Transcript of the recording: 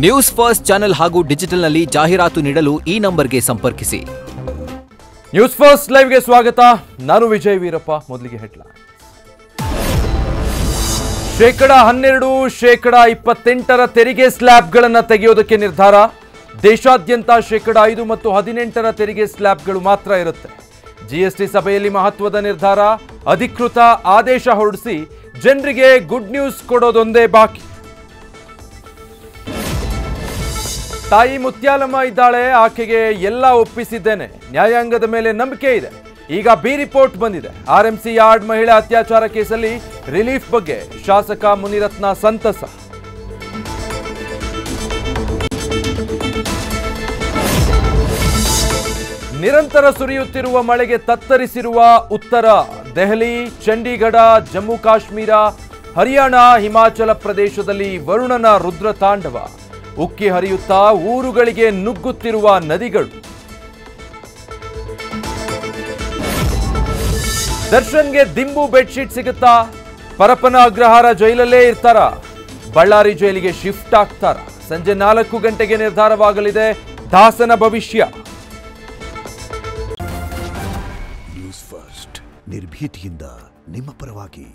News first channel ಹಾಗೂ ಡಿಜಿಟಲ್ನಲ್ಲಿ ಜಾಹೀರಾತು ನೀಡಲು ಈ ನಂಬರ್ಗೆ ಸಂಪರ್ಕಿಸಿ. ನ್ಯೂಸ್ ಫಸ್ಟ್ ಲೈವ್ಗೆ ಸ್ವಾಗತ. ನಾನು ವಿಜಯ್ ವೀರಪ್ಪ. ಮೊದಲಿಗೆ ಹೆಡ್ಲೈನ್. -12%, -28% ತೆರಿಗೆ ಸ್ಲ್ಯಾಬ್ಗಳನ್ನು ತೆಗೆಯೋದಕ್ಕೆ ನಿರ್ಧಾರ. ದೇಶಾದ್ಯಂತ -5 ಮತ್ತು 18% ತೆರಿಗೆ ಸ್ಲ್ಯಾಬ್ಗಳು ಮಾತ್ರ ಇರುತ್ತೆ. ಜಿಎಸ್ಟಿ ಸಭೆಯಲ್ಲಿ ಮಹತ್ವದ ನಿರ್ಧಾರ. ಅಧಿಕೃತ ಆದೇಶ ಹೊರಡಿಸಿ ಜನರಿಗೆ ಗುಡ್ ನ್ಯೂಸ್ ಕೊಡೋದೊಂದೇ ಬಾಕಿ. ತಾಯಿ ಮುತ್ಯಾಲಮ್ಮ ಇದ್ದಾಳೆ, ಆಕೆಗೆ ಎಲ್ಲ ಒಪ್ಪಿಸಿದ್ದೇನೆ, ನ್ಯಾಯಾಂಗದ ಮೇಲೆ ನಂಬಿಕೆ ಇದೆ. ಈಗ ಬಿ ರಿಪೋರ್ಟ್ ಬಂದಿದೆ. ಆರ್ಎಂಸಿ ಯಾರ್ಡ್ ಮಹಿಳಾ ಅತ್ಯಾಚಾರ ಕೇಸಲ್ಲಿ ರಿಲೀಫ್ ಬಗ್ಗೆ ಶಾಸಕ ಮುನಿರತ್ನ ಸಂತಸ. ನಿರಂತರ ಸುರಿಯುತ್ತಿರುವ ಮಳೆಗೆ ತತ್ತರಿಸಿರುವ ಉತ್ತರ. ದೆಹಲಿ, ಚಂಡೀಗಢ, ಜಮ್ಮು ಕಾಶ್ಮೀರ, ಹರಿಯಾಣ, ಹಿಮಾಚಲ ಪ್ರದೇಶದಲ್ಲಿ ವರುಣನ ರುದ್ರ ತಾಂಡವ. ಉಕ್ಕಿ ಹರಿಯುತ್ತಾ ಊರುಗಳಿಗೆ ನುಗ್ಗುತ್ತಿರುವ ನದಿಗಳು. ದರ್ಶನ್ಗೆ ದಿಂಬು ಬೆಡ್ಶೀಟ್ ಸಿಗುತ್ತಾ? ಪರಪ್ಪನ ಅಗ್ರಹಾರ ಜೈಲಲ್ಲೇ ಇರ್ತಾರ? ಬಳ್ಳಾರಿ ಜೈಲಿಗೆ ಶಿಫ್ಟ್ ಆಗ್ತಾರ? ಸಂಜೆ 4 ಗಂಟೆಗೆ ನಿರ್ಧಾರವಾಗಲಿದೆ ದಾಸನ ಭವಿಷ್ಯ. ನ್ಯೂಸ್ ಫಸ್ಟ್, ನಿರ್ಭೀತಿಯಿಂದ ನಿಮ್ಮ ಪರವಾಗಿ.